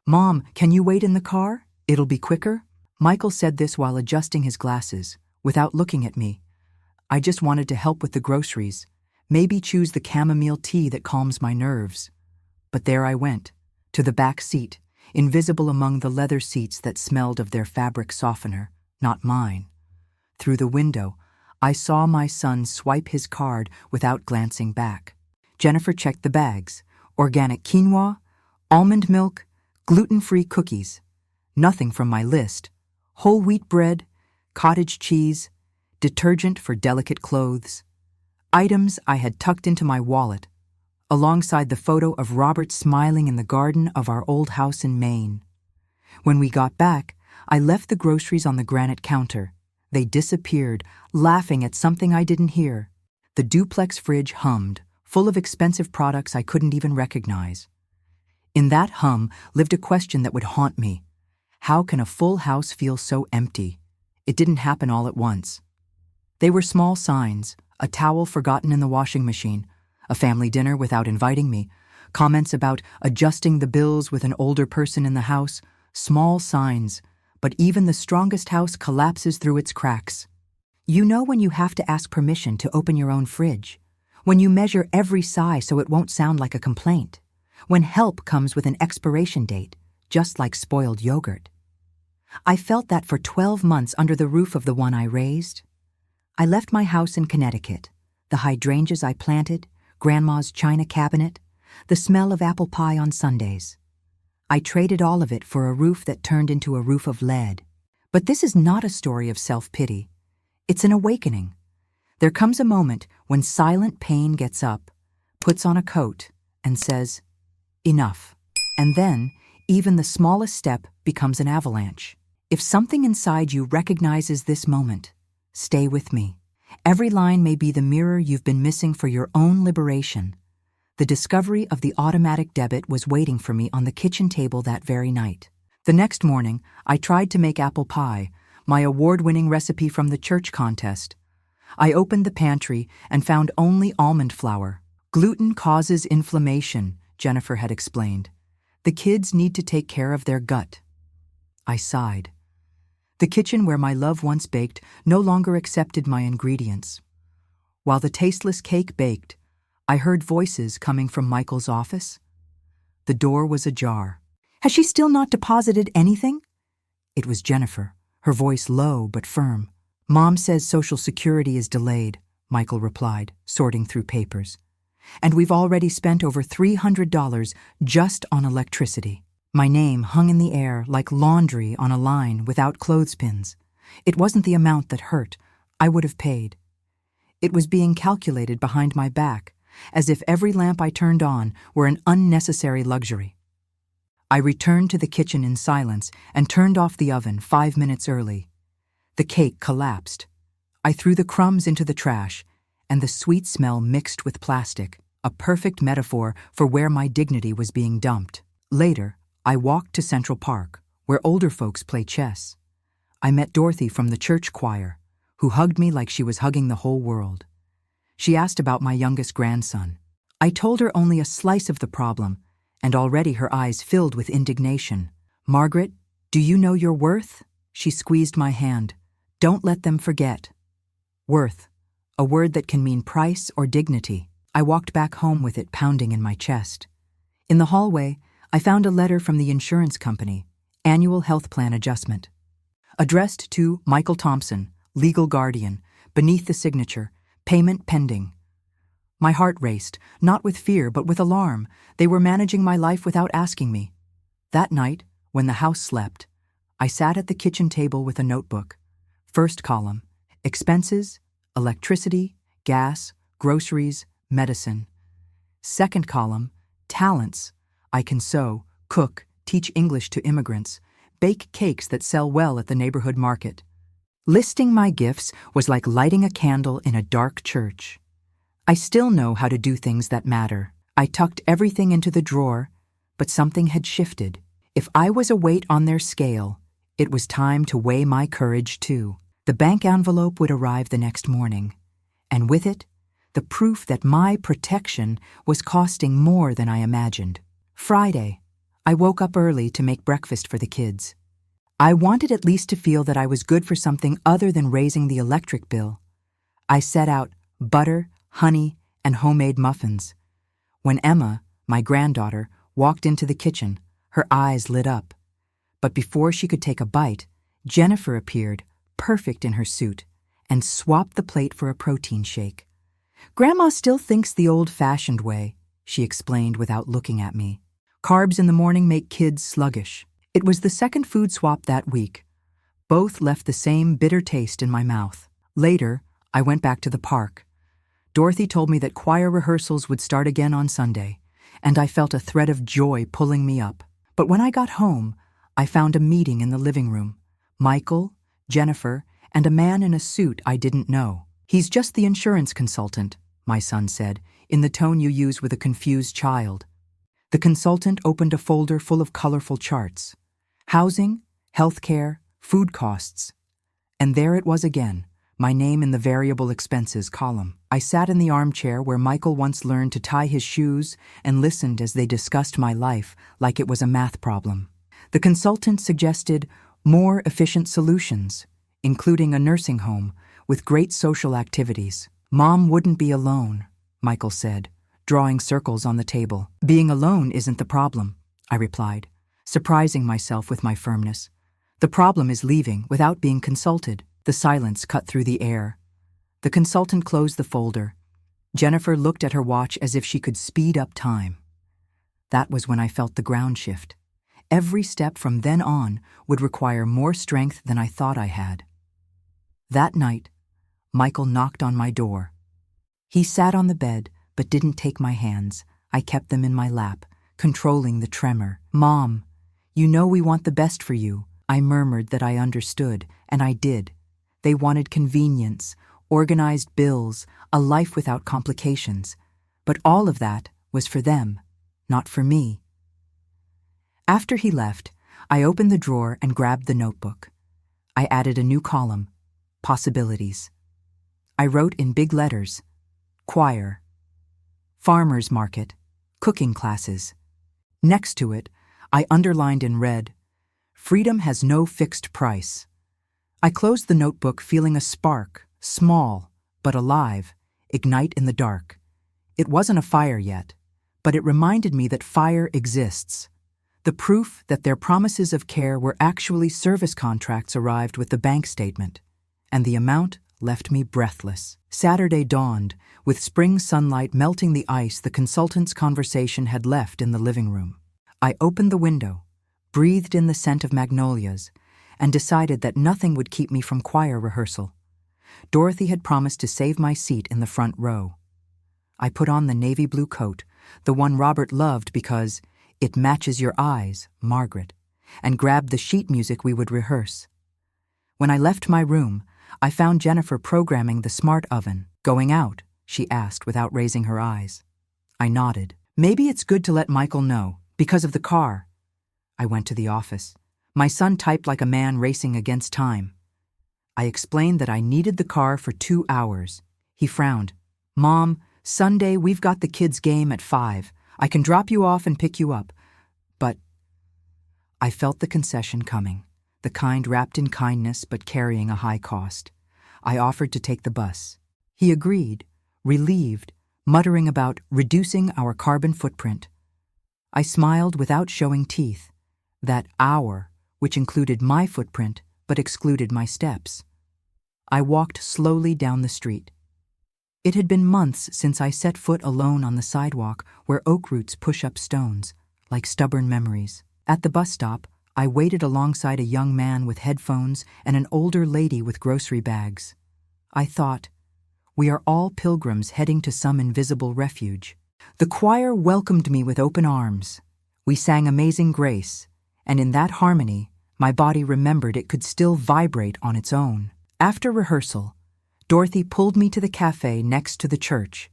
"Mom, can you wait in the car? It'll be quicker." Michael said this while adjusting his glasses, without looking at me. I just wanted to help with the groceries, maybe choose the chamomile tea that calms my nerves. But there I went, to the back seat, invisible among the leather seats that smelled of their fabric softener, not mine. Through the window, I saw my son swipe his card without glancing back. Jennifer checked the bags: organic quinoa, almond milk, gluten-free cookies. Nothing from my list: whole wheat bread, cottage cheese, detergent for delicate clothes. Items I had tucked into my wallet, alongside the photo of Robert smiling in the garden of our old house in Maine. When we got back, I left the groceries on the granite counter. They disappeared, laughing at something I didn't hear. The duplex fridge hummed, full of expensive products I couldn't even recognize. In that hum lived a question that would haunt me. How can a full house feel so empty? It didn't happen all at once. They were small signs: a towel forgotten in the washing machine, a family dinner without inviting me, comments about adjusting the bills with an older person in the house. Small signs, but even the strongest house collapses through its cracks. You know when you have to ask permission to open your own fridge, when you measure every size so it won't sound like a complaint, when help comes with an expiration date, just like spoiled yogurt. I felt that for 12 months under the roof of the one I raised. I left my house in Connecticut, the hydrangeas I planted, Grandma's china cabinet, the smell of apple pie on Sundays. I traded all of it for a roof that turned into a roof of lead. But this is not a story of self-pity. It's an awakening. There comes a moment when silent pain gets up, puts on a coat, and says, "Enough." And then, even the smallest step becomes an avalanche. If something inside you recognizes this moment, stay with me. Every line may be the mirror you've been missing for your own liberation. The discovery of the automatic debit was waiting for me on the kitchen table that very night. The next morning, I tried to make apple pie, my award-winning recipe from the church contest. I opened the pantry and found only almond flour. "Gluten causes inflammation," Jennifer had explained. "The kids need to take care of their gut." I sighed. The kitchen where my love once baked no longer accepted my ingredients. While the tasteless cake baked, I heard voices coming from Michael's office. The door was ajar. "Has she still not deposited anything?" It was Jennifer, her voice low but firm. "Mom says Social Security is delayed," Michael replied, sorting through papers. "And we've already spent over $300 just on electricity." My name hung in the air like laundry on a line without clothespins. It wasn't the amount that hurt. I would have paid. It was being calculated behind my back, as if every lamp I turned on were an unnecessary luxury. I returned to the kitchen in silence and turned off the oven 5 minutes early. The cake collapsed. I threw the crumbs into the trash, and the sweet smell mixed with plastic, a perfect metaphor for where my dignity was being dumped. Later, I walked to Central Park, where older folks play chess. I met Dorothy from the church choir, who hugged me like she was hugging the whole world. She asked about my youngest grandson. I told her only a slice of the problem, and already her eyes filled with indignation. "Margaret, do you know your worth?" She squeezed my hand. "Don't let them forget." Worth, a word that can mean price or dignity. I walked back home with it pounding in my chest. In the hallway, I found a letter from the insurance company, annual health plan adjustment. Addressed to Michael Thompson, legal guardian, beneath the signature, payment pending. My heart raced, not with fear but with alarm. They were managing my life without asking me. That night, when the house slept, I sat at the kitchen table with a notebook. First column, expenses, electricity, gas, groceries, medicine. Second column, talents. I can sew, cook, teach English to immigrants, bake cakes that sell well at the neighborhood market. Listing my gifts was like lighting a candle in a dark church. I still know how to do things that matter. I tucked everything into the drawer, but something had shifted. If I was a weight on their scale, it was time to weigh my courage too. The bank envelope would arrive the next morning, and with it, the proof that my protection was costing more than I imagined. Friday, I woke up early to make breakfast for the kids. I wanted at least to feel that I was good for something other than raising the electric bill. I set out butter, honey, and homemade muffins. When Emma, my granddaughter, walked into the kitchen, her eyes lit up. But before she could take a bite, Jennifer appeared, perfect in her suit, and swapped the plate for a protein shake. "Grandma still thinks the old-fashioned way," she explained without looking at me. "Carbs in the morning make kids sluggish." It was the second food swap that week. Both left the same bitter taste in my mouth. Later, I went back to the park. Dorothy told me that choir rehearsals would start again on Sunday, and I felt a thread of joy pulling me up. But when I got home, I found a meeting in the living room. Michael, Jennifer, and a man in a suit I didn't know. "He's just the insurance consultant," my son said, in the tone you use with a confused child. The consultant opened a folder full of colorful charts. Housing, healthcare, food costs. And there it was again, my name in the variable expenses column. I sat in the armchair where Michael once learned to tie his shoes and listened as they discussed my life like it was a math problem. The consultant suggested more efficient solutions, including a nursing home with great social activities. "Mom wouldn't be alone," Michael said, drawing circles on the table. "Being alone isn't the problem," I replied, surprising myself with my firmness. "The problem is leaving without being consulted." The silence cut through the air. The consultant closed the folder. Jennifer looked at her watch as if she could speed up time. That was when I felt the ground shift. Every step from then on would require more strength than I thought I had. That night, Michael knocked on my door. He sat on the bed, but didn't take my hands. I kept them in my lap, controlling the tremor. "Mom, you know we want the best for you." I murmured that I understood, and I did. They wanted convenience, organized bills, a life without complications. But all of that was for them, not for me. After he left, I opened the drawer and grabbed the notebook. I added a new column, possibilities. I wrote in big letters, choir, farmer's market, cooking classes. Next to it, I underlined in red, freedom has no fixed price. I closed the notebook feeling a spark, small but alive, ignite in the dark. It wasn't a fire yet, but it reminded me that fire exists. The proof that their promises of care were actually service contracts arrived with the bank statement, and the amount left me breathless. Saturday dawned, with spring sunlight melting the ice the consultant's conversation had left in the living room. I opened the window, breathed in the scent of magnolias, and decided that nothing would keep me from choir rehearsal. Dorothy had promised to save my seat in the front row. I put on the navy blue coat, the one Robert loved because it matches your eyes, Margaret, and grabbed the sheet music we would rehearse. When I left my room, I found Jennifer programming the smart oven. "Going out?" she asked without raising her eyes. I nodded. "Maybe it's good to let Michael know, because of the car." I went to the office. My son typed like a man racing against time. I explained that I needed the car for 2 hours. He frowned. "Mom, Sunday we've got the kids' game at 5. I can drop you off and pick you up." But I felt the concession coming, the kind wrapped in kindness but carrying a high cost. I offered to take the bus. He agreed, relieved, muttering about reducing our carbon footprint. I smiled without showing teeth. That hour, which included my footprint but excluded my steps. I walked slowly down the street. It had been months since I set foot alone on the sidewalk where oak roots push up stones, like stubborn memories. At the bus stop, I waited alongside a young man with headphones and an older lady with grocery bags. I thought, we are all pilgrims heading to some invisible refuge. The choir welcomed me with open arms. We sang Amazing Grace, and in that harmony, my body remembered it could still vibrate on its own. After rehearsal, Dorothy pulled me to the cafe next to the church.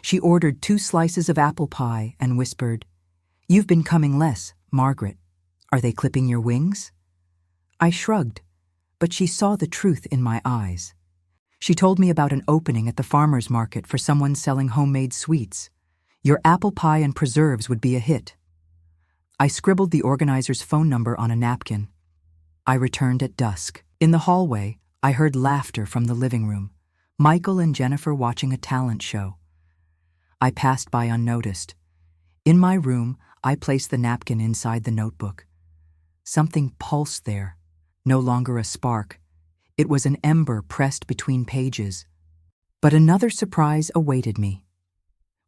She ordered 2 slices of apple pie and whispered, "You've been coming less, Margaret. Are they clipping your wings?" I shrugged, but she saw the truth in my eyes. She told me about an opening at the farmer's market for someone selling homemade sweets. Your apple pie and preserves would be a hit. I scribbled the organizer's phone number on a napkin. I returned at dusk. In the hallway, I heard laughter from the living room. Michael and Jennifer watching a talent show. I passed by unnoticed. In my room, I placed the napkin inside the notebook. Something pulsed there, no longer a spark. It was an ember pressed between pages. But another surprise awaited me.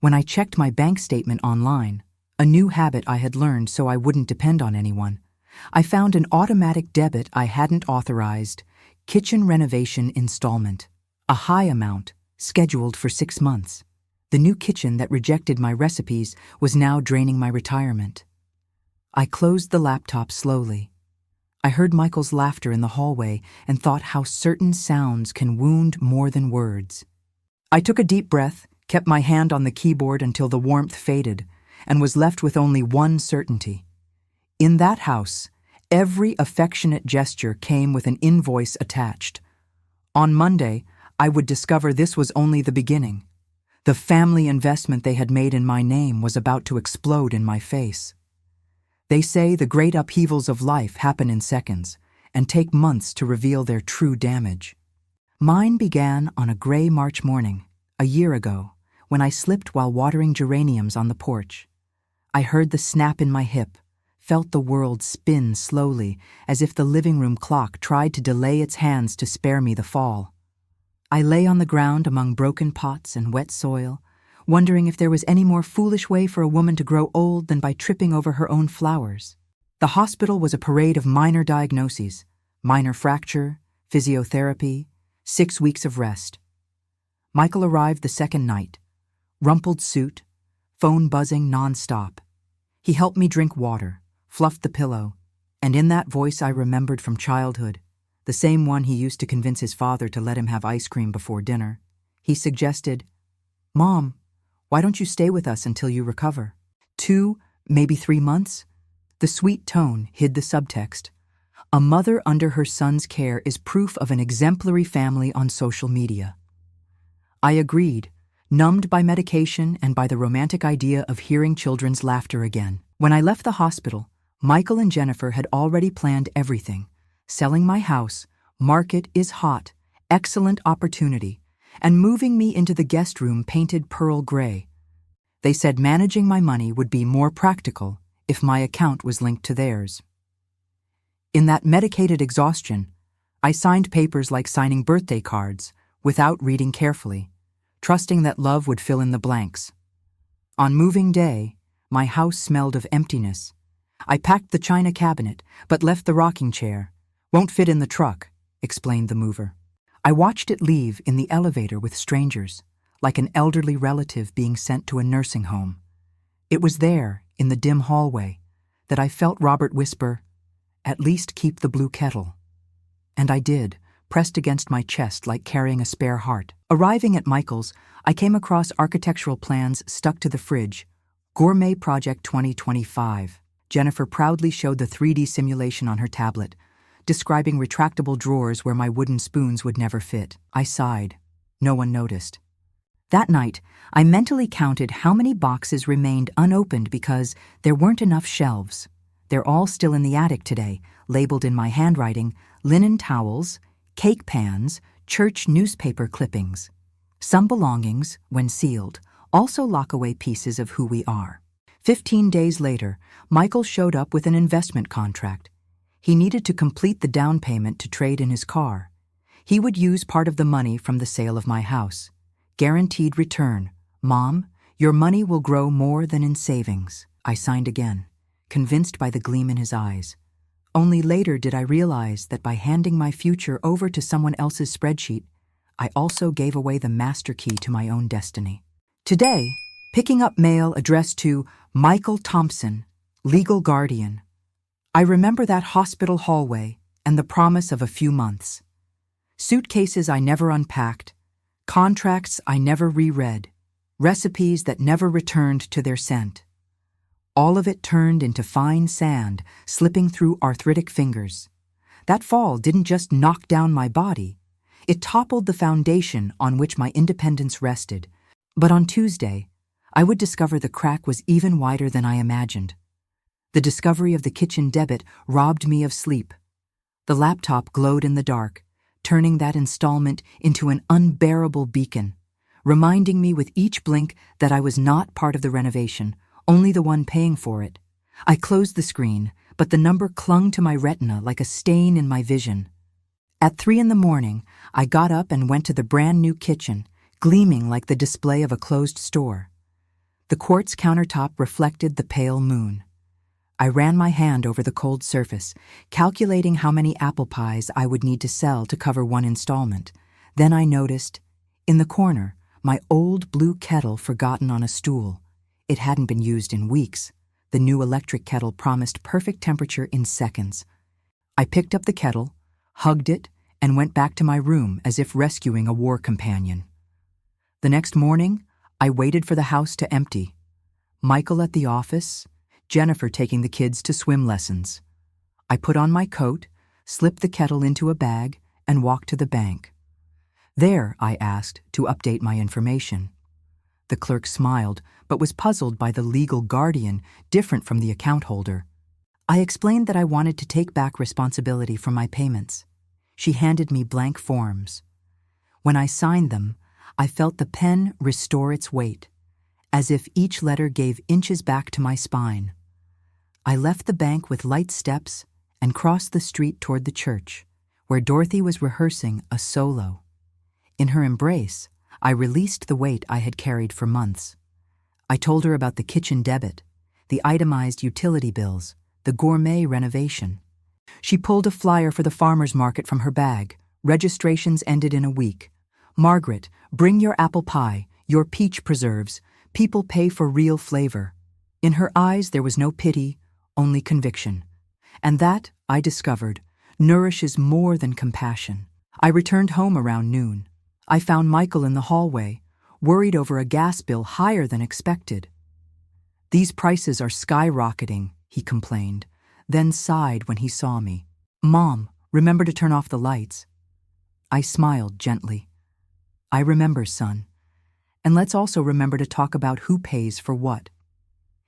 When I checked my bank statement online, a new habit I had learned so I wouldn't depend on anyone, I found an automatic debit I hadn't authorized, kitchen renovation installment, a high amount, scheduled for 6 months. The new kitchen that rejected my recipes was now draining my retirement. I closed the laptop slowly. I heard Michael's laughter in the hallway and thought how certain sounds can wound more than words. I took a deep breath, kept my hand on the keyboard until the warmth faded, and was left with only one certainty. In that house, every affectionate gesture came with an invoice attached. On Monday, I would discover this was only the beginning. The family investment they had made in my name was about to explode in my face. They say the great upheavals of life happen in seconds and take months to reveal their true damage. Mine began on a gray March morning, a year ago, when I slipped while watering geraniums on the porch. I heard the snap in my hip, felt the world spin slowly as if the living room clock tried to delay its hands to spare me the fall. I lay on the ground among broken pots and wet soil, wondering if there was any more foolish way for a woman to grow old than by tripping over her own flowers. The hospital was a parade of minor diagnoses: minor fracture, physiotherapy, 6 weeks of rest. Michael arrived the second night, rumpled suit, phone buzzing non-stop. He helped me drink water, fluffed the pillow, and in that voice I remembered from childhood, the same one he used to convince his father to let him have ice cream before dinner, he suggested, "Mom, why don't you stay with us until you recover? 2, maybe 3 months?" The sweet tone hid the subtext. A mother under her son's care is proof of an exemplary family on social media. I agreed, numbed by medication and by the romantic idea of hearing children's laughter again. When I left the hospital, Michael and Jennifer had already planned everything. Selling my house, market is hot, excellent opportunity, and moving me into the guest room painted pearl gray. They said managing my money would be more practical if my account was linked to theirs. In that medicated exhaustion, I signed papers like signing birthday cards without reading carefully, trusting that love would fill in the blanks. On moving day, my house smelled of emptiness. I packed the china cabinet, but left the rocking chair. "Won't fit in the truck," explained the mover. I watched it leave in the elevator with strangers, like an elderly relative being sent to a nursing home. It was there, in the dim hallway, that I felt Robert whisper, "At least keep the blue kettle." And I did, pressed against my chest like carrying a spare heart. Arriving at Michael's, I came across architectural plans stuck to the fridge. Gourmet Project 2025. Jennifer proudly showed the 3D simulation on her tablet, describing retractable drawers where my wooden spoons would never fit. I sighed. No one noticed. That night, I mentally counted how many boxes remained unopened because there weren't enough shelves. They're all still in the attic today, labeled in my handwriting, linen towels, cake pans, church newspaper clippings. Some belongings, when sealed, also lock away pieces of who we are. 15 days later, Michael showed up with an investment contract. He needed to complete the down payment to trade in his car. He would use part of the money from the sale of my house. Guaranteed return. "Mom, your money will grow more than in savings." I signed again, convinced by the gleam in his eyes. Only later did I realize that by handing my future over to someone else's spreadsheet, I also gave away the master key to my own destiny. Today, picking up mail addressed to Michael Thompson, legal guardian. I remember that hospital hallway and the promise of a few months. Suitcases I never unpacked, contracts I never reread, recipes that never returned to their scent. All of it turned into fine sand slipping through arthritic fingers. That fall didn't just knock down my body, it toppled the foundation on which my independence rested. But on Tuesday, I would discover the crack was even wider than I imagined. The discovery of the kitchen debit robbed me of sleep. The laptop glowed in the dark, turning that installment into an unbearable beacon, reminding me with each blink that I was not part of the renovation, only the one paying for it. I closed the screen, but the number clung to my retina like a stain in my vision. At 3 a.m, I got up and went to the brand new kitchen, gleaming like the display of a closed store. The quartz countertop reflected the pale moon. I ran my hand over the cold surface, calculating how many apple pies I would need to sell to cover one installment. Then I noticed, in the corner, my old blue kettle forgotten on a stool. It hadn't been used in weeks. The new electric kettle promised perfect temperature in seconds. I picked up the kettle, hugged it, and went back to my room as if rescuing a war companion. The next morning, I waited for the house to empty. Michael at the office, Jennifer taking the kids to swim lessons. I put on my coat, slipped the kettle into a bag, and walked to the bank. There, I asked to update my information. The clerk smiled, but was puzzled by the legal guardian, different from the account holder. I explained that I wanted to take back responsibility for my payments. She handed me blank forms. When I signed them, I felt the pen restore its weight, as if each letter gave inches back to my spine. I left the bank with light steps and crossed the street toward the church, where Dorothy was rehearsing a solo. In her embrace, I released the weight I had carried for months. I told her about the kitchen debit, the itemized utility bills, the gourmet renovation. She pulled a flyer for the farmer's market from her bag. Registrations ended in a week. Margaret, bring your apple pie, your peach preserves. People pay for real flavor. In her eyes there was no pity, only conviction. And that, I discovered, nourishes more than compassion. I returned home around noon. I found Michael in the hallway, worried over a gas bill higher than expected. "These prices are skyrocketing," he complained, then sighed when he saw me. "Mom, remember to turn off the lights." I smiled gently. "I remember, son. And let's also remember to talk about who pays for what."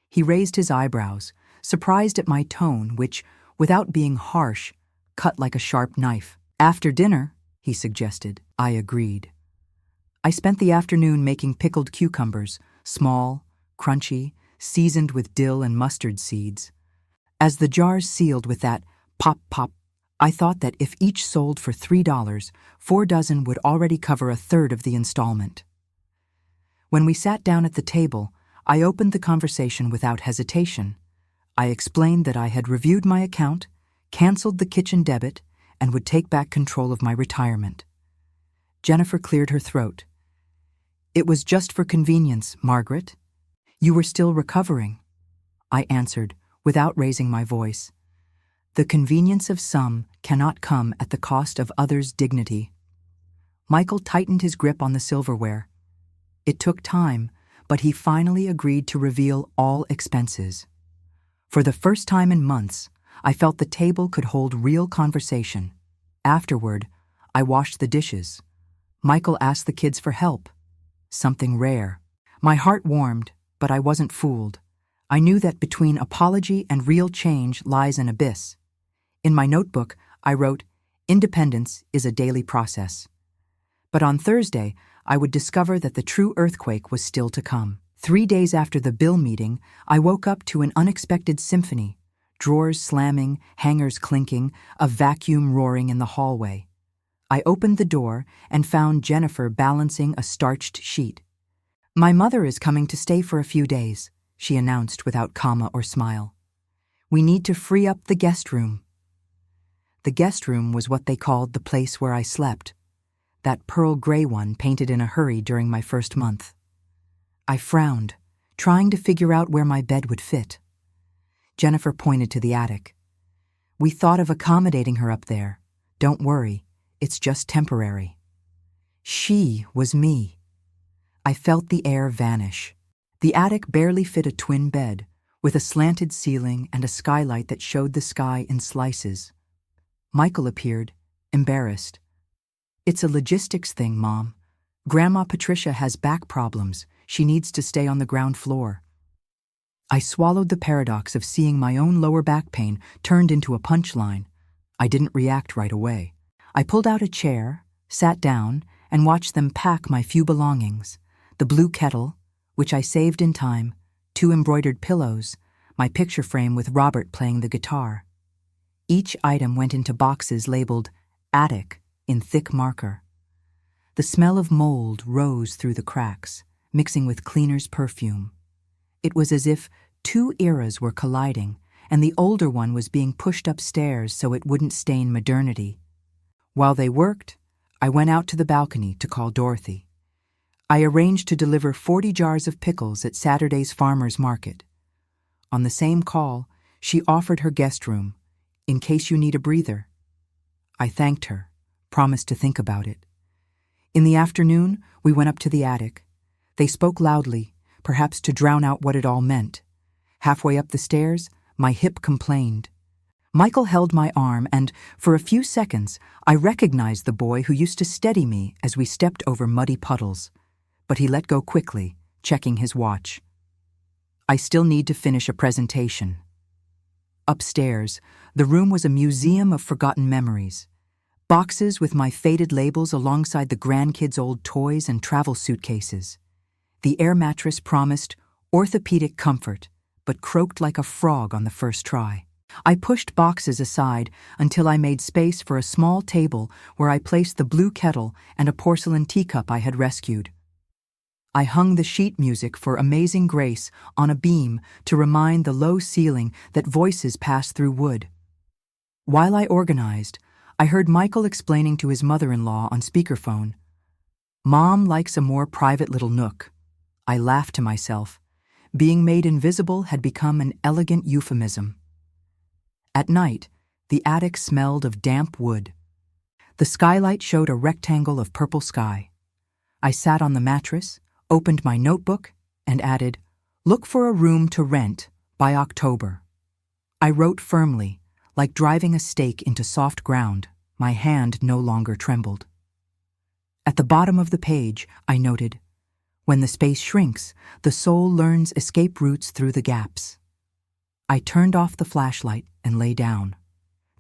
He raised his eyebrows, surprised at my tone, which, without being harsh, cut like a sharp knife. "After dinner," he suggested. I agreed. I spent the afternoon making pickled cucumbers, small, crunchy, seasoned with dill and mustard seeds. As the jars sealed with that pop pop, I thought that if each sold for $3, 4 dozen would already cover a third of the installment. When we sat down at the table, I opened the conversation without hesitation. I explained that I had reviewed my account, canceled the kitchen debit, and would take back control of my retirement. Jennifer cleared her throat. "It was just for convenience, Margaret. You were still recovering." I answered, without raising my voice. "The convenience of some cannot come at the cost of others' dignity." Michael tightened his grip on the silverware. It took time, but he finally agreed to reveal all expenses. For the first time in months, I felt the table could hold real conversation. Afterward, I washed the dishes. Michael asked the kids for help. Something rare. My heart warmed, but I wasn't fooled. I knew that between apology and real change lies an abyss. In my notebook, I wrote, "Independence is a daily process." But on Thursday, I would discover that the true earthquake was still to come. 3 days after the bill meeting, I woke up to an unexpected symphony. Drawers slamming, hangers clinking, a vacuum roaring in the hallway. I opened the door and found Jennifer balancing a starched sheet. "My mother is coming to stay for a few days," she announced without comma or smile. "We need to free up the guest room." The guest room was what they called the place where I slept, that pearl gray one painted in a hurry during my first month. I frowned, trying to figure out where my bed would fit. Jennifer pointed to the attic. "We thought of accommodating her up there. Don't worry, it's just temporary." She was me. I felt the air vanish. The attic barely fit a twin bed, with a slanted ceiling and a skylight that showed the sky in slices. Michael appeared, embarrassed. "It's a logistics thing, Mom. Grandma Patricia has back problems. She needs to stay on the ground floor." I swallowed the paradox of seeing my own lower back pain turned into a punchline. I didn't react right away. I pulled out a chair, sat down, and watched them pack my few belongings: the blue kettle, which I saved in time, 2 embroidered pillows, my picture frame with Robert playing the guitar. Each item went into boxes labeled attic in thick marker. The smell of mold rose through the cracks, mixing with cleaner's perfume. It was as if 2 eras were colliding, and the older one was being pushed upstairs so it wouldn't stain modernity. While they worked, I went out to the balcony to call Dorothy. I arranged to deliver 40 jars of pickles at Saturday's farmer's market. On the same call, she offered her guest room, in case you need a breather. I thanked her, promised to think about it. In the afternoon, we went up to the attic. They spoke loudly, perhaps to drown out what it all meant. Halfway up the stairs, my hip complained. Michael held my arm, and for a few seconds, I recognized the boy who used to steady me as we stepped over muddy puddles. But he let go quickly, checking his watch. I still need to finish a presentation. Upstairs, the room was a museum of forgotten memories. Boxes with my faded labels alongside the grandkids' old toys and travel suitcases. The air mattress promised orthopedic comfort, but croaked like a frog on the first try. I pushed boxes aside until I made space for a small table where I placed the blue kettle and a porcelain teacup I had rescued. I hung the sheet music for Amazing Grace on a beam to remind the low ceiling that voices pass through wood. While I organized, I heard Michael explaining to his mother-in-law on speakerphone. Mom likes a more private little nook. I laughed to myself. Being made invisible had become an elegant euphemism. At night, the attic smelled of damp wood. The skylight showed a rectangle of purple sky. I sat on the mattress, opened my notebook, and added, "Look for a room to rent by October." I wrote firmly, like driving a stake into soft ground. My hand no longer trembled. At the bottom of the page, I noted, "When the space shrinks, the soul learns escape routes through the gaps." I turned off the flashlight and lay down.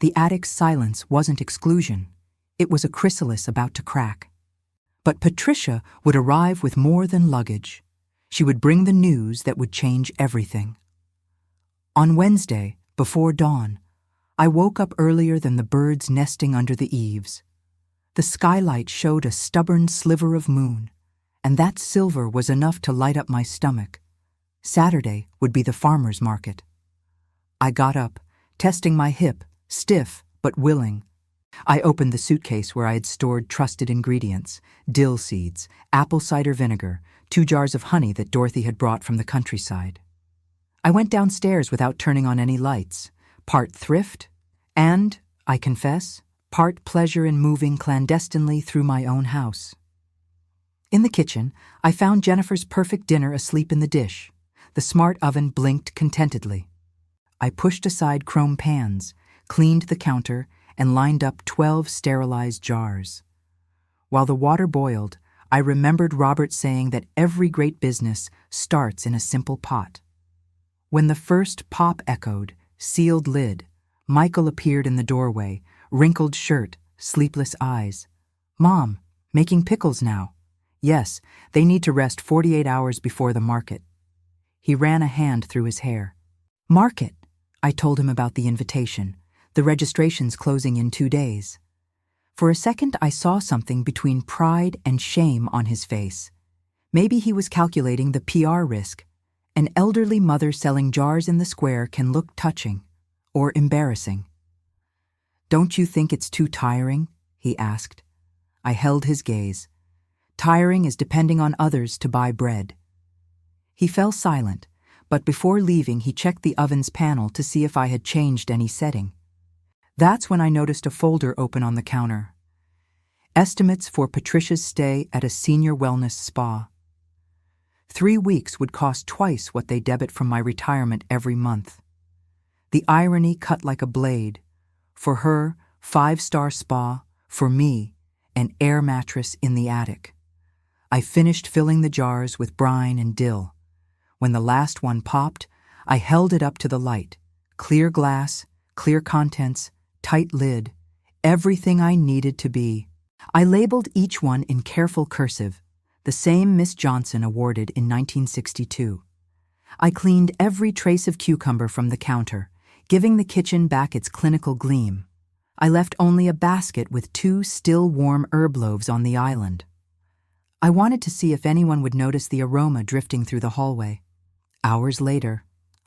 The attic's silence wasn't exclusion. It was a chrysalis about to crack. But Patricia would arrive with more than luggage. She would bring the news that would change everything. On Wednesday, before dawn, I woke up earlier than the birds nesting under the eaves. The skylight showed a stubborn sliver of moon, and that silver was enough to light up my stomach. Saturday would be the farmer's market. I got up, testing my hip, stiff but willing. I opened the suitcase where I had stored trusted ingredients: dill seeds, apple cider vinegar, 2 jars of honey that Dorothy had brought from the countryside. I went downstairs without turning on any lights, part thrift and, I confess, part pleasure in moving clandestinely through my own house. In the kitchen, I found Jennifer's perfect dinner asleep in the dish. The smart oven blinked contentedly. I pushed aside chrome pans, cleaned the counter, and lined up 12 sterilized jars. While the water boiled, I remembered Robert saying that every great business starts in a simple pot. When the first pop echoed, sealed lid, Michael appeared in the doorway, wrinkled shirt, sleepless eyes. "Mom, making pickles now." "Yes, they need to rest 48 hours before the market." He ran a hand through his hair. "Market," I told him about the invitation. The registration's closing in 2 days. For a second, I saw something between pride and shame on his face. Maybe he was calculating the PR risk. An elderly mother selling jars in the square can look touching or embarrassing. "Don't you think it's too tiring?" he asked. I held his gaze. "Tiring is depending on others to buy bread." He fell silent, but before leaving he checked the oven's panel to see if I had changed any setting. That's when I noticed a folder open on the counter. Estimates for Patricia's stay at a senior wellness spa. 3 weeks would cost twice what they debit from my retirement every month. The irony cut like a blade. For her, 5-star spa. For me, an air mattress in the attic. I finished filling the jars with brine and dill. When the last one popped, I held it up to the light. Clear glass, clear contents, tight lid, everything I needed to be. I labeled each one in careful cursive, the same Miss Johnson awarded in 1962. I cleaned every trace of cucumber from the counter, giving the kitchen back its clinical gleam. I left only a basket with 2 still warm herb loaves on the island. I wanted to see if anyone would notice the aroma drifting through the hallway. Hours later,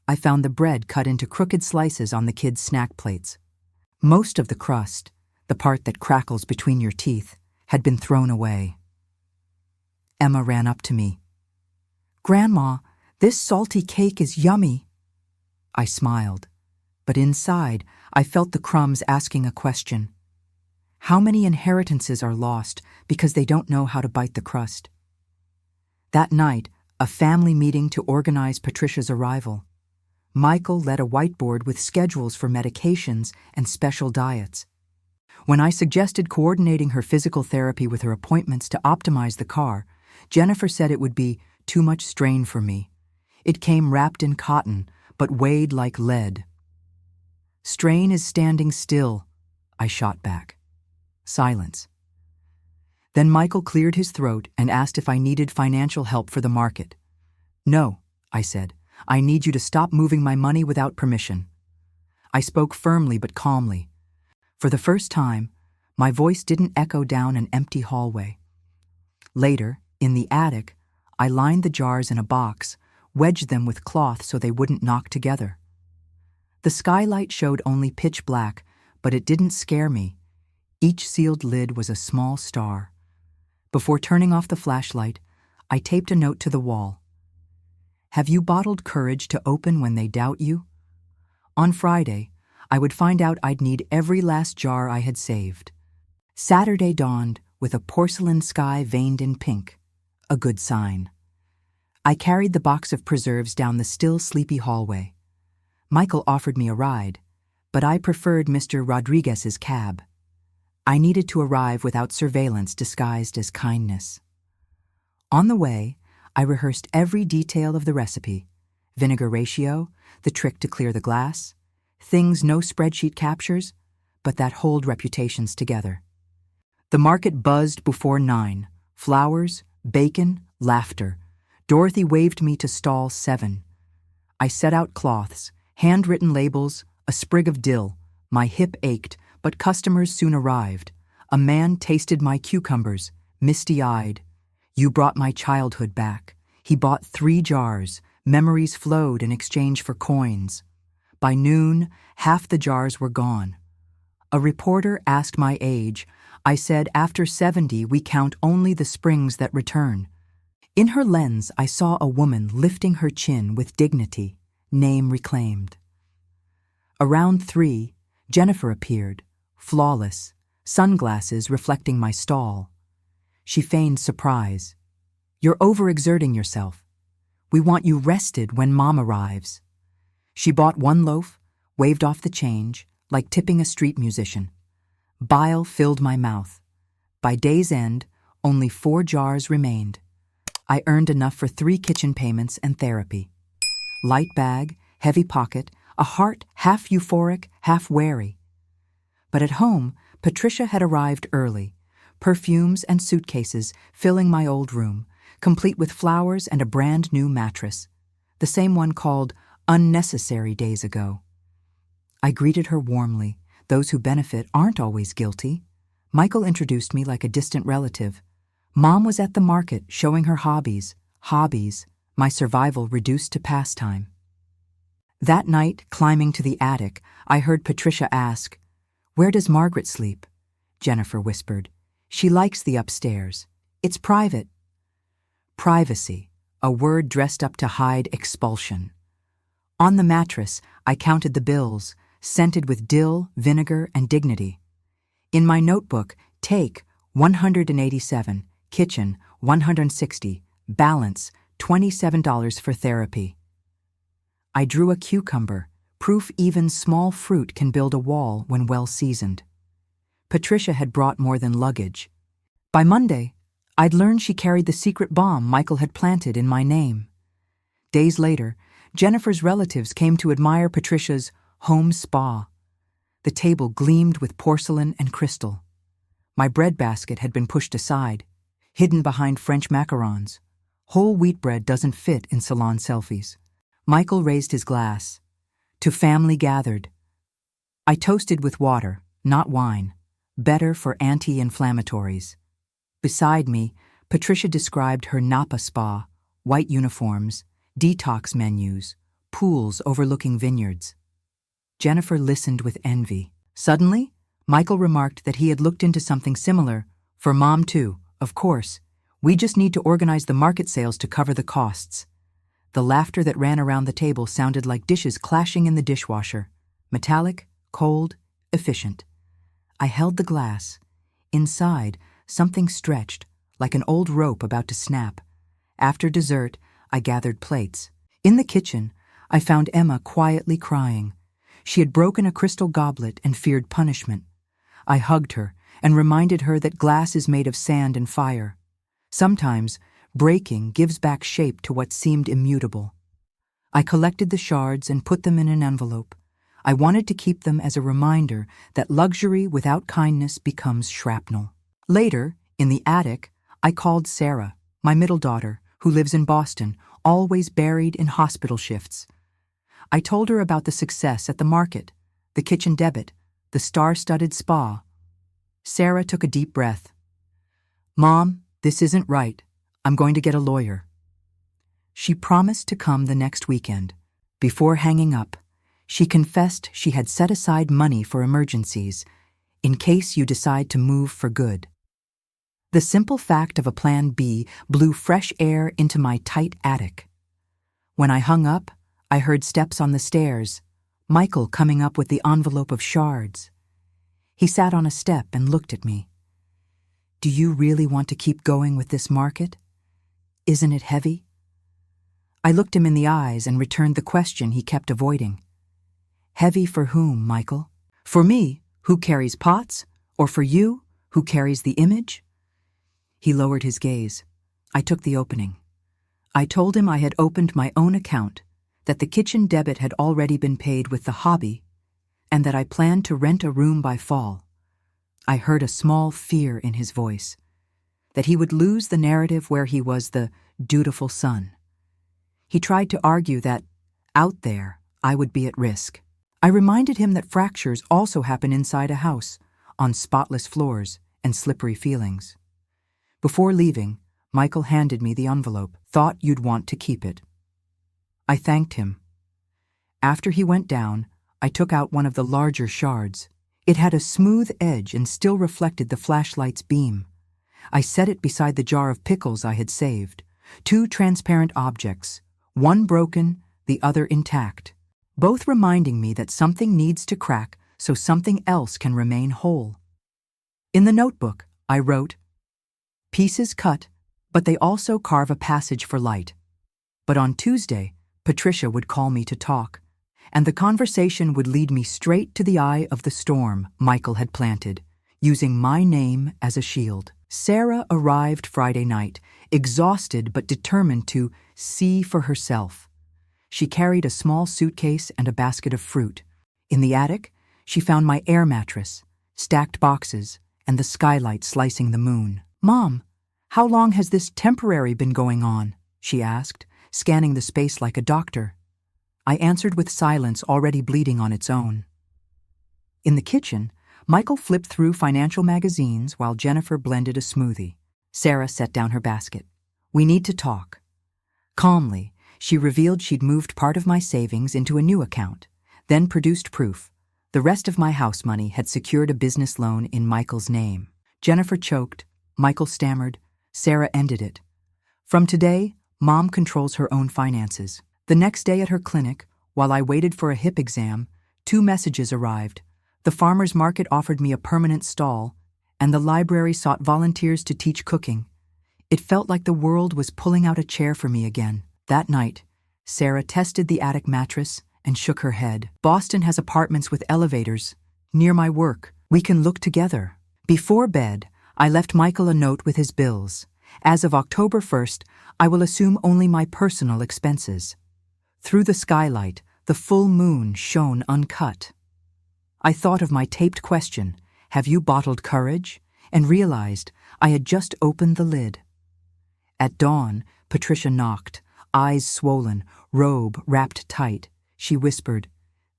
I found the bread cut into crooked slices on the kids' snack plates. Most of the crust, the part that crackles between your teeth, had been thrown away. Emma ran up to me. "Grandma, this salty cake is yummy." I smiled, but inside I felt the crumbs asking a question. How many inheritances are lost because they don't know how to bite the crust? That night, a family meeting to organize Patricia's arrival. Michael led a whiteboard with schedules for medications and special diets. When I suggested coordinating her physical therapy with her appointments to optimize the car, Jennifer said it would be too much strain for me. It came wrapped in cotton, but weighed like lead. "Strain is standing still," I shot back. Silence. Then Michael cleared his throat and asked if I needed financial help for the market. "No," I said. "I need you to stop moving my money without permission." I spoke firmly but calmly. For the first time, my voice didn't echo down an empty hallway. Later, in the attic, I lined the jars in a box, wedged them with cloth so they wouldn't knock together. The skylight showed only pitch black, but it didn't scare me. Each sealed lid was a small star. Before turning off the flashlight, I taped a note to the wall. "Have you bottled courage to open when they doubt you?" On Friday, I would find out I'd need every last jar I had saved. Saturday dawned with a porcelain sky veined in pink, a good sign. I carried the box of preserves down the still sleepy hallway. Michael offered me a ride, but I preferred Mr. Rodriguez's cab. I needed to arrive without surveillance disguised as kindness. On the way, I rehearsed every detail of the recipe: vinegar ratio, the trick to clear the glass, things no spreadsheet captures, but that hold reputations together. The market buzzed before 9. Flowers, bacon, laughter. Dorothy waved me to stall 7. I set out cloths, handwritten labels, a sprig of dill. My hip ached, but customers soon arrived. A man tasted my cucumbers, misty-eyed. "You brought my childhood back." He bought 3 jars. Memories flowed in exchange for coins. By noon, half the jars were gone. A reporter asked my age. I said, "After 70, we count only the springs that return." In her lens, I saw a woman lifting her chin with dignity, name reclaimed. Around 3, Jennifer appeared, flawless, sunglasses reflecting my stall. She feigned surprise. "You're overexerting yourself. We want you rested when Mom arrives." She bought 1 loaf, waved off the change, like tipping a street musician. Bile filled my mouth. By day's end, only 4 jars remained. I earned enough for 3 kitchen payments and therapy. Light bag, heavy pocket, a heart half euphoric, half wary. But at home, Patricia had arrived early, perfumes and suitcases filling my old room, complete with flowers and a brand new mattress, the same one called Unnecessary days ago. I greeted her warmly. Those who benefit aren't always guilty. Michael introduced me like a distant relative. Mom was at the market showing her hobbies, my survival reduced to pastime. That night, climbing to the attic, I heard Patricia ask, "Where does Margaret sleep?" Jennifer whispered, "She likes the upstairs. It's private." Privacy, a word dressed up to hide expulsion. On the mattress, I counted the bills, scented with dill, vinegar, and dignity. In my notebook, take, $187, kitchen, $160, balance, $27 for therapy. I drew a cucumber, proof even small fruit can build a wall when well seasoned. Patricia had brought more than luggage. By Monday, I'd learned she carried the secret bomb Michael had planted in my name. Days later, Jennifer's relatives came to admire Patricia's home spa. The table gleamed with porcelain and crystal. My bread basket had been pushed aside, hidden behind French macarons. Whole wheat bread doesn't fit in salon selfies. Michael raised his glass. To family gathered. I toasted with water, not wine. Better for anti-inflammatories. Beside me, Patricia described her Napa spa, white uniforms, detox menus, pools overlooking vineyards. Jennifer listened with envy. Suddenly, Michael remarked that he had looked into something similar. For Mom too, of course. We just need to organize the market sales to cover the costs. The laughter that ran around the table sounded like dishes clashing in the dishwasher. Metallic, cold, efficient. I held the glass. Inside, something stretched, like an old rope about to snap. After dessert, I gathered plates. In the kitchen, I found Emma quietly crying. She had broken a crystal goblet and feared punishment. I hugged her and reminded her that glass is made of sand and fire. Sometimes, breaking gives back shape to what seemed immutable. I collected the shards and put them in an envelope. I wanted to keep them as a reminder that luxury without kindness becomes shrapnel. Later, in the attic, I called Sarah, my middle daughter, who lives in Boston, always buried in hospital shifts. I told her about the success at the market, the kitchen debit, the star-studded spa. Sarah took a deep breath. "Mom, this isn't right. I'm going to get a lawyer." She promised to come the next weekend. Before hanging up, she confessed she had set aside money for emergencies, in case you decide to move for good. The simple fact of a plan B blew fresh air into my tight attic. When I hung up, I heard steps on the stairs, Michael coming up with the envelope of shards. He sat on a step and looked at me. "Do you really want to keep going with this market? Isn't it heavy?" I looked him in the eyes and returned the question he kept avoiding. "Heavy for whom, Michael? For me, who carries pots, or for you, who carries the image?" He lowered his gaze. I took the opening. I told him I had opened my own account, that the kitchen debit had already been paid with the hobby, and that I planned to rent a room by fall. I heard a small fear in his voice, that he would lose the narrative where he was the dutiful son. He tried to argue that, out there, I would be at risk. I reminded him that fractures also happen inside a house, on spotless floors and slippery ceilings. Before leaving, Michael handed me the envelope. "Thought you'd want to keep it." I thanked him. After he went down, I took out one of the larger shards. It had a smooth edge and still reflected the flashlight's beam. I set it beside the jar of pickles I had saved. Two transparent objects, one broken, the other intact, both reminding me that something needs to crack so something else can remain whole. In the notebook, I wrote, "Pieces cut, but they also carve a passage for light." But on Tuesday, Patricia would call me to talk, and the conversation would lead me straight to the eye of the storm Michael had planted, using my name as a shield. Sarah arrived Friday night, exhausted but determined to see for herself. She carried a small suitcase and a basket of fruit. In the attic, she found my air mattress, stacked boxes, and the skylight slicing the moon. "Mom, how long has this temporary been going on?" she asked, scanning the space like a doctor. I answered with silence already bleeding on its own. In the kitchen, Michael flipped through financial magazines while Jennifer blended a smoothie. Sarah set down her basket. "We need to talk." Calmly, she revealed she'd moved part of my savings into a new account, then produced proof. The rest of my house money had secured a business loan in Michael's name. Jennifer choked, Michael stammered, Sarah ended it. "From today, Mom controls her own finances." The next day at her clinic, while I waited for a hip exam, 2 messages arrived. The farmer's market offered me a permanent stall, and the library sought volunteers to teach cooking. It felt like the world was pulling out a chair for me again. That night, Sarah tested the attic mattress and shook her head. "Boston has apartments with elevators. Near my work. We can look together." Before bed, I left Michael a note with his bills. "As of October 1st, I will assume only my personal expenses. Through the skylight, the full moon shone uncut. I thought of my taped question, "Have you bottled courage?" and realized I had just opened the lid. At dawn, Patricia knocked, eyes swollen, robe wrapped tight. She whispered,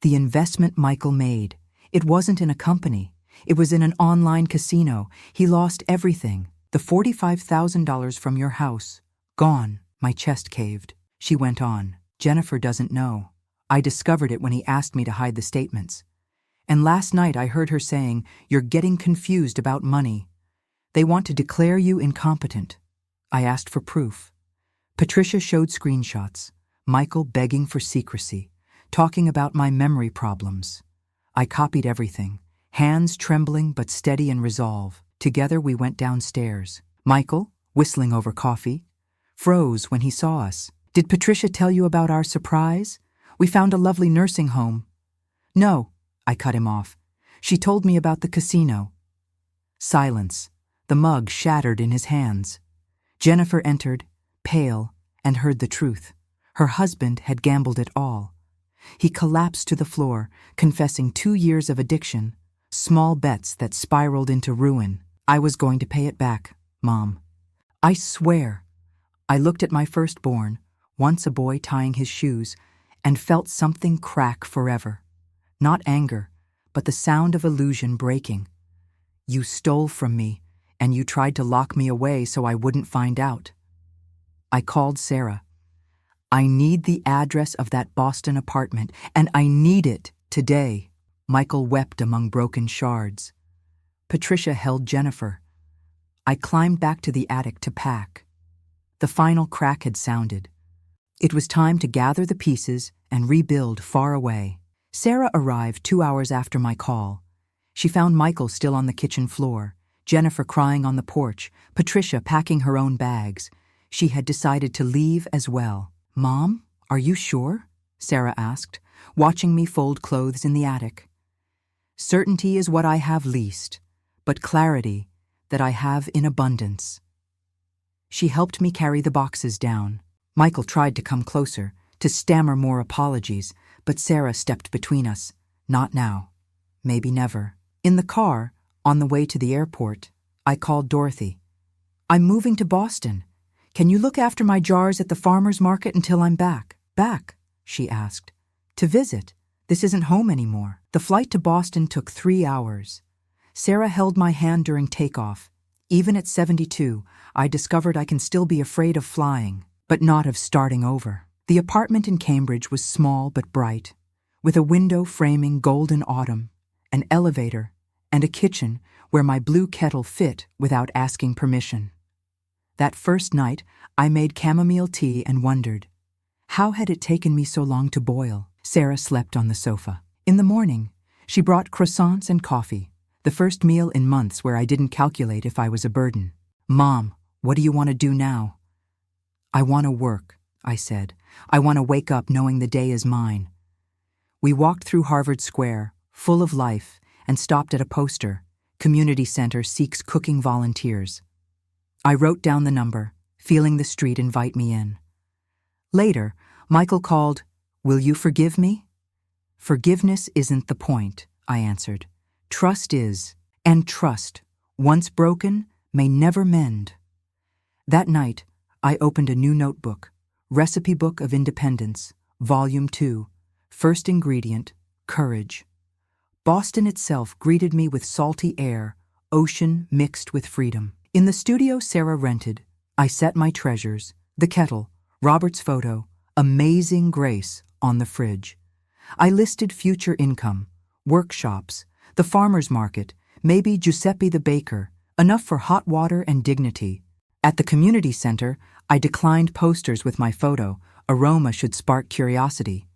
"The investment Michael made. It wasn't in a company. It was in an online casino. He lost everything. The $45,000 from your house. Gone." My chest caved. She went on, "Jennifer doesn't know. I discovered it when he asked me to hide the statements. And last night I heard her saying, 'You're getting confused about money. They want to declare you incompetent.' I asked for proof. Patricia showed screenshots, Michael begging for secrecy, talking about my memory problems. I copied everything, hands trembling but steady in resolve. Together we went downstairs. Michael, whistling over coffee, froze when he saw us. "Did Patricia tell you about our surprise? We found a lovely nursing home." "No," I cut him off. "She told me about the casino." Silence. The mug shattered in his hands. Jennifer entered, pale, and heard the truth. Her husband had gambled it all. He collapsed to the floor, confessing 2 years of addiction, small bets that spiraled into ruin. I was going to pay it back, Mom. I swear. I looked at my firstborn, once a boy tying his shoes, and felt something crack forever. Not anger, but the sound of illusion breaking. "You stole from me, and you tried to lock me away so I wouldn't find out." I called Sarah. "I need the address of that Boston apartment, and I need it today." Michael wept among broken shards. Patricia held Jennifer. I climbed back to the attic to pack. The final crack had sounded. It was time to gather the pieces and rebuild far away. Sarah arrived 2 hours after my call. She found Michael still on the kitchen floor, Jennifer crying on the porch, Patricia packing her own bags. She had decided to leave as well. "Mom, are you sure?" Sarah asked, watching me fold clothes in the attic. "Certainty is what I have least, but clarity that I have in abundance." She helped me carry the boxes down. Michael tried to come closer, to stammer more apologies, but Sarah stepped between us. "Not now. Maybe never." In the car, on the way to the airport, I called Dorothy. "I'm moving to Boston. Can you look after my jars at the farmer's market until I'm back?" "Back?" she asked. "To visit. This isn't home anymore." The flight to Boston took 3 hours. Sarah held my hand during takeoff. Even at 72, I discovered I can still be afraid of flying, but not of starting over. The apartment in Cambridge was small but bright, with a window framing golden autumn, an elevator, and a kitchen where my blue kettle fit without asking permission. That first night, I made chamomile tea and wondered, how had it taken me so long to boil? Sarah slept on the sofa. In the morning, she brought croissants and coffee, the first meal in months where I didn't calculate if I was a burden. "Mom, what do you want to do now?" "I want to work," I said. "I want to wake up knowing the day is mine." We walked through Harvard Square, full of life, and stopped at a poster, "Community Center seeks cooking volunteers." I wrote down the number, feeling the street invite me in. Later, Michael called, "Will you forgive me?" "Forgiveness isn't the point," I answered. "Trust is, and trust, once broken, may never mend." That night, I opened a new notebook, Recipe Book of Independence, Volume 2, First Ingredient, Courage. Boston itself greeted me with salty air, ocean mixed with freedom. In the studio Sarah rented, I set my treasures, the kettle, Robert's photo, Amazing Grace, on the fridge. I listed future income, workshops, the farmer's market, maybe Giuseppe the baker, enough for hot water and dignity. At the community center, I declined posters with my photo. Aroma should spark curiosity.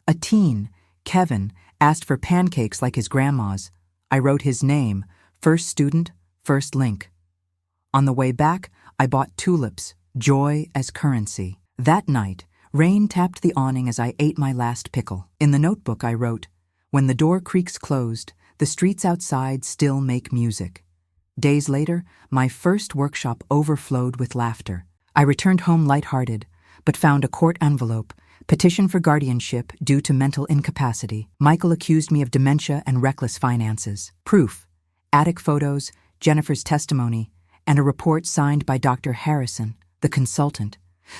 A teen, Kevin, asked for pancakes like his grandma's. I wrote his name, first student, first link. On the way back, I bought tulips, joy as currency. That night, rain tapped the awning as I ate my last pickle. In the notebook I wrote, "When the door creaks closed, the streets outside still make music." Days later, my first workshop overflowed with laughter. I returned home lighthearted, but found a court envelope, Petition for guardianship due to mental incapacity. Michael accused me of dementia and reckless finances. Proof: attic photos, Jennifer's testimony, and a report signed by Dr. Harrison, the consultant.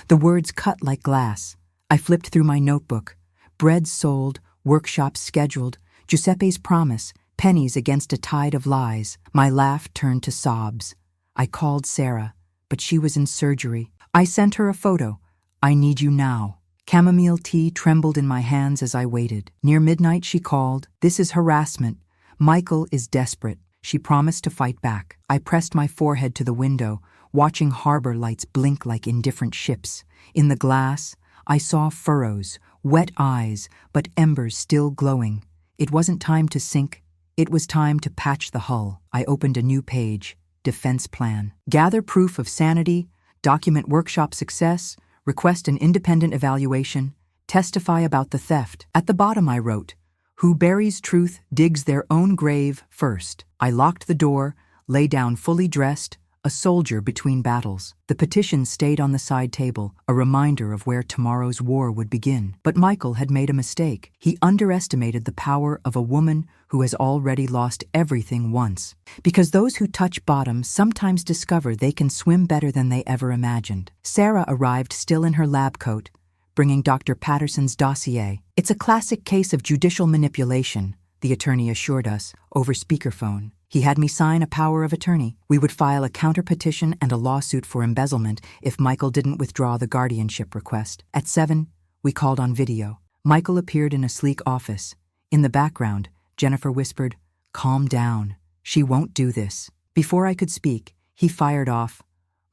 The words cut like glass. I flipped through my notebook. Bread sold, workshops scheduled, Giuseppe's promise, pennies against a tide of lies. My laugh turned to sobs. I called Sarah, but she was in surgery. I sent her a photo. I need you now. Chamomile tea trembled in my hands as I waited. Near midnight she called. This is harassment. Michael is desperate. She promised to fight back. I pressed my forehead to the window, watching harbor lights blink like indifferent ships. In the glass, I saw furrows, wet eyes, but embers still glowing. It wasn't time to sink. It was time to patch the hull. I opened a new page. Defense plan. Gather proof of sanity, document workshop success, request an independent evaluation, testify about the theft. At the bottom I wrote, who buries truth digs their own grave first. I locked the door, lay down fully dressed, a soldier between battles. The petition stayed on the side table, a reminder of where tomorrow's war would begin. But Michael had made a mistake. He underestimated the power of a woman who has already lost everything once. Because those who touch bottom sometimes discover they can swim better than they ever imagined. Sarah arrived still in her lab coat, bringing Dr. Patterson's dossier. It's a classic case of judicial manipulation, the attorney assured us, over speakerphone. He had me sign a power of attorney. We would file a counter-petition and a lawsuit for embezzlement if Michael didn't withdraw the guardianship request. At 7, we called on video. Michael appeared in a sleek office. In the background, Jennifer whispered, "Calm down. She won't do this." Before I could speak, he fired off,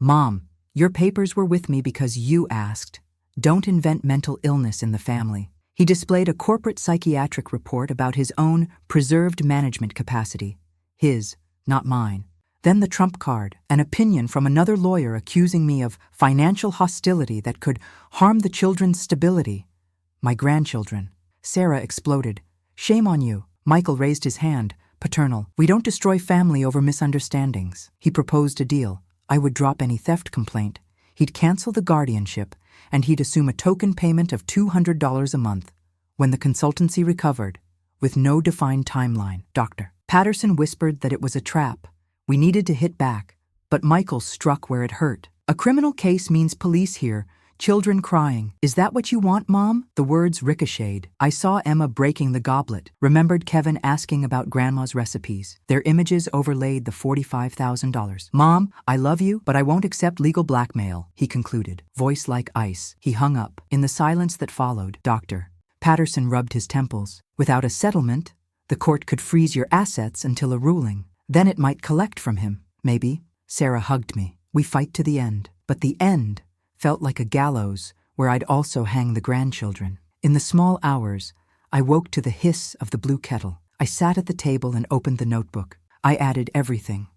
"Mom, your papers were with me because you asked. Don't invent mental illness in the family." He displayed a corporate psychiatric report about his own preserved management capacity. His, not mine. Then the trump card, an opinion from another lawyer accusing me of financial hostility that could harm the children's stability. My grandchildren. Sarah exploded. "Shame on you." Michael raised his hand, paternal. "We don't destroy family over misunderstandings." He proposed a deal. I would drop any theft complaint. He'd cancel the guardianship, and he'd assume a token payment of $200 a month. When the consultancy recovered, with no defined timeline, Dr. Patterson whispered that it was a trap. We needed to hit back, but Michael struck where it hurt. "A criminal case means police here, children crying. Is that what you want, Mom?" The words ricocheted. I saw Emma breaking the goblet, remembered Kevin asking about Grandma's recipes. Their images overlaid the $45,000. "Mom, I love you, but I won't accept legal blackmail," he concluded, voice like ice. He hung up. In the silence that followed, Dr. Patterson rubbed his temples. "Without a settlement, the court could freeze your assets until a ruling. Then it might collect from him, maybe." Sarah hugged me. We fight to the end. But the end felt like a gallows where I'd also hang the grandchildren. In the small hours, I woke to the hiss of the blue kettle. I sat at the table and opened the notebook. I added everything.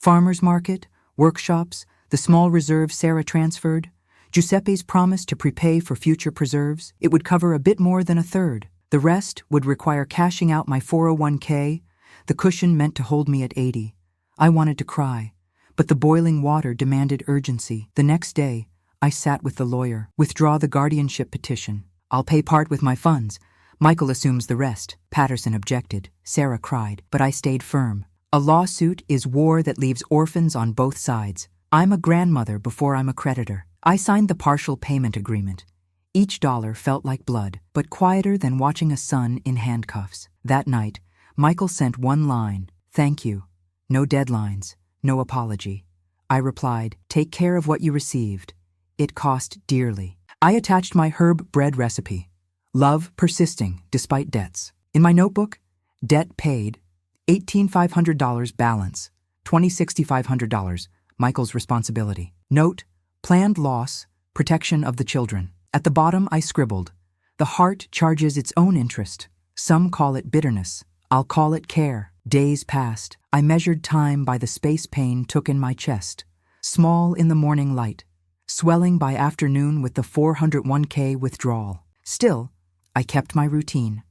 Farmer's market, workshops, the small reserve Sarah transferred, Giuseppe's promise to prepay for future preserves. It would cover a bit more than a third. The rest would require cashing out my 401k, the cushion meant to hold me at 80. I wanted to cry, but the boiling water demanded urgency. The next day, I sat with the lawyer. "Withdraw the guardianship petition. I'll pay part with my funds. Michael assumes the rest." Patterson objected. Sarah cried, but I stayed firm. A lawsuit is war that leaves orphans on both sides. I'm a grandmother before I'm a creditor. I signed the partial payment agreement. Each dollar felt like blood, but quieter than watching a son in handcuffs. That night, Michael sent one line, "Thank you. No deadlines, no apology." I replied, "Take care of what you received. It cost dearly." I attached my herb bread recipe. Love persisting despite debts. In my notebook, debt paid, $18,500 balance, $20,600, Michael's responsibility. Note, planned loss, protection of the children. At the bottom, I scribbled, "The heart charges its own interest. Some call it bitterness. I'll call it care." Days passed. I measured time by the space pain took in my chest. Small in the morning light, swelling by afternoon with the 401k withdrawal. Still, I kept my routine.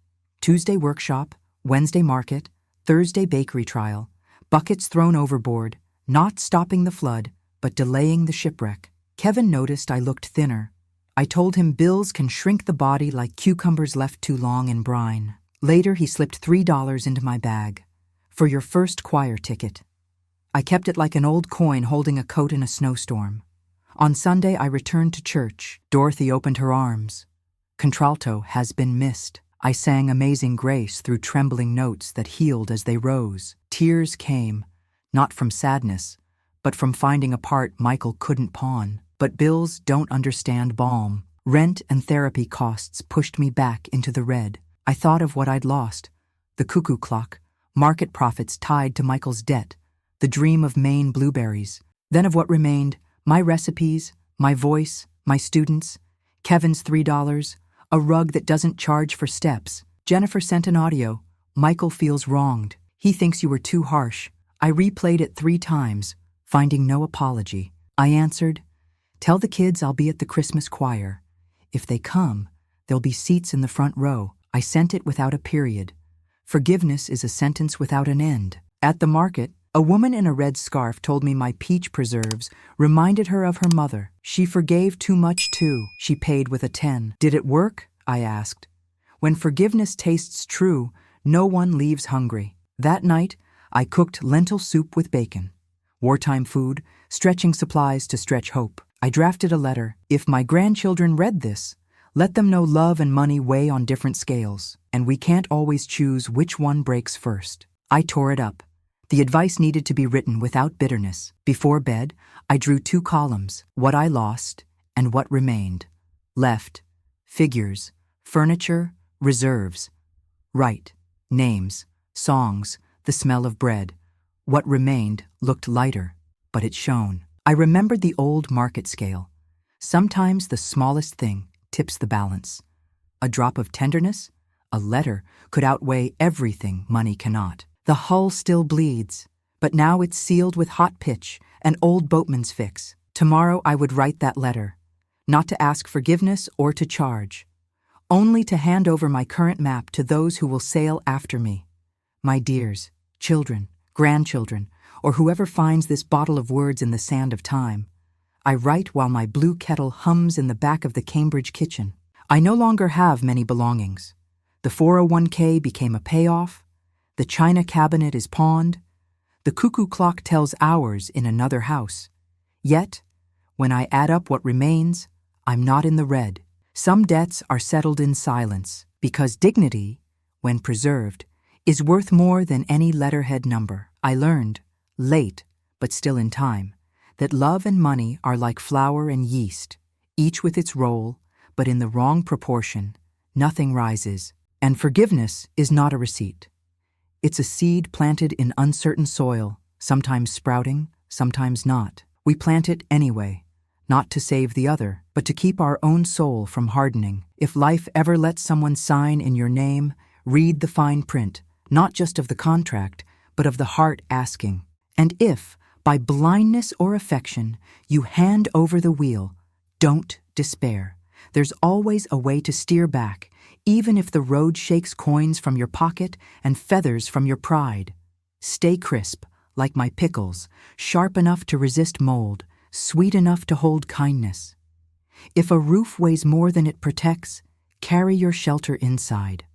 Tuesday workshop, Wednesday market, Thursday bakery trial, buckets thrown overboard, not stopping the flood, but delaying the shipwreck. Kevin noticed I looked thinner. I told him bills can shrink the body like cucumbers left too long in brine. Later, he slipped $3 into my bag. For your first choir ticket. I kept it like an old coin holding a coat in a snowstorm. On Sunday, I returned to church. Dorothy opened her arms. Contralto has been missed. I sang Amazing Grace through trembling notes that healed as they rose. Tears came, not from sadness, but from finding a part Michael couldn't pawn. But bills don't understand balm. Rent and therapy costs pushed me back into the red. I thought of what I'd lost. The cuckoo clock, market profits tied to Michael's debt, the dream of Maine blueberries. Then of what remained, my recipes, my voice, my students, Kevin's $3, a rug that doesn't charge for steps. Jennifer sent an audio. Michael feels wronged. He thinks you were too harsh. I replayed it 3 times, finding no apology. I answered, tell the kids I'll be at the Christmas choir. If they come, there'll be seats in the front row. I sent it without a period. Forgiveness is a sentence without an end. At the market, a woman in a red scarf told me my peach preserves reminded her of her mother. She forgave too much too. She paid with a 10. Did it work? I asked. When forgiveness tastes true, no one leaves hungry. That night, I cooked lentil soup with bacon. Wartime food, stretching supplies to stretch hope. I drafted a letter. If my grandchildren read this, let them know love and money weigh on different scales, and we can't always choose which one breaks first. I tore it up. The advice needed to be written without bitterness. Before bed, I drew 2 columns, what I lost and what remained. Left, figures, furniture, reserves. Right, names, songs, the smell of bread. What remained looked lighter, but it shone. I remembered the old market scale. Sometimes the smallest thing tips the balance. A drop of tenderness, a letter, could outweigh everything money cannot. The hull still bleeds, but now it's sealed with hot pitch, an old boatman's fix. Tomorrow I would write that letter, not to ask forgiveness or to charge, only to hand over my current map to those who will sail after me. My dears, children, grandchildren, or whoever finds this bottle of words in the sand of time. I write while my blue kettle hums in the back of the Cambridge kitchen. I no longer have many belongings. The 401k became a payoff. The china cabinet is pawned. The cuckoo clock tells hours in another house. Yet, when I add up what remains, I'm not in the red. Some debts are settled in silence, because dignity, when preserved, is worth more than any letterhead number. I learned, late, but still in time, that love and money are like flour and yeast, each with its role, but in the wrong proportion, nothing rises. And forgiveness is not a receipt. It's a seed planted in uncertain soil, sometimes sprouting, sometimes not. We plant it anyway, not to save the other, but to keep our own soul from hardening. If life ever lets someone sign in your name, read the fine print, not just of the contract, but of the heart asking. And if, by blindness or affection, you hand over the wheel, don't despair. There's always a way to steer back, even if the road shakes coins from your pocket and feathers from your pride. Stay crisp, like my pickles, sharp enough to resist mold, sweet enough to hold kindness. If a roof weighs more than it protects, carry your shelter inside.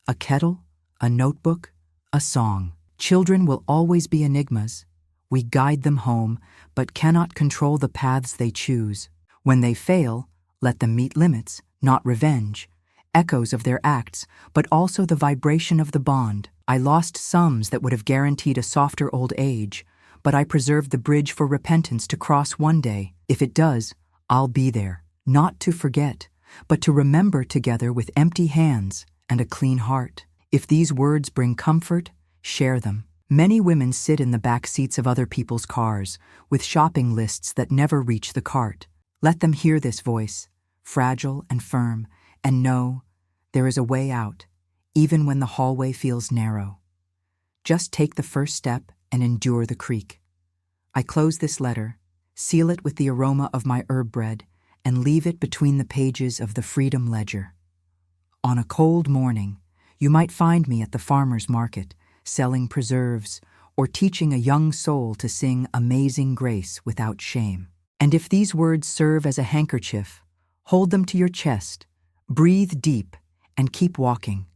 A kettle, a notebook, a song. Children will always be enigmas. We guide them home, but cannot control the paths they choose. When they fail, let them meet limits, not revenge. Echoes of their acts, but also the vibration of the bond. I lost sums that would have guaranteed a softer old age, but I preserved the bridge for repentance to cross one day. If it does, I'll be there, not to forget, but to remember together with empty hands and a clean heart. If these words bring comfort, share them. Many women sit in the back seats of other people's cars, with shopping lists that never reach the cart. Let them hear this voice, fragile and firm, and know there is a way out, even when the hallway feels narrow. Just take the first step and endure the creak. I close this letter, seal it with the aroma of my herb bread, and leave it between the pages of the Freedom Ledger. On a cold morning, you might find me at the farmer's market, selling preserves, or teaching a young soul to sing Amazing Grace without shame. And if these words serve as a handkerchief, Hold them to your chest, breathe deep, and keep walking.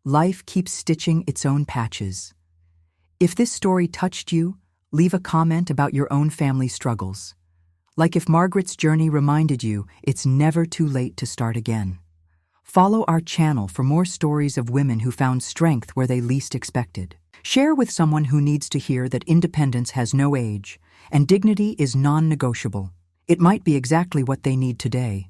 Life keeps stitching its own patches. If this story touched you, leave a comment about your own family struggles. Like if Margaret's journey reminded you, it's never too late to start again. Follow our channel for more stories of women who found strength where they least expected. Share with someone who needs to hear that independence has no age, and dignity is non-negotiable. It might be exactly what they need today.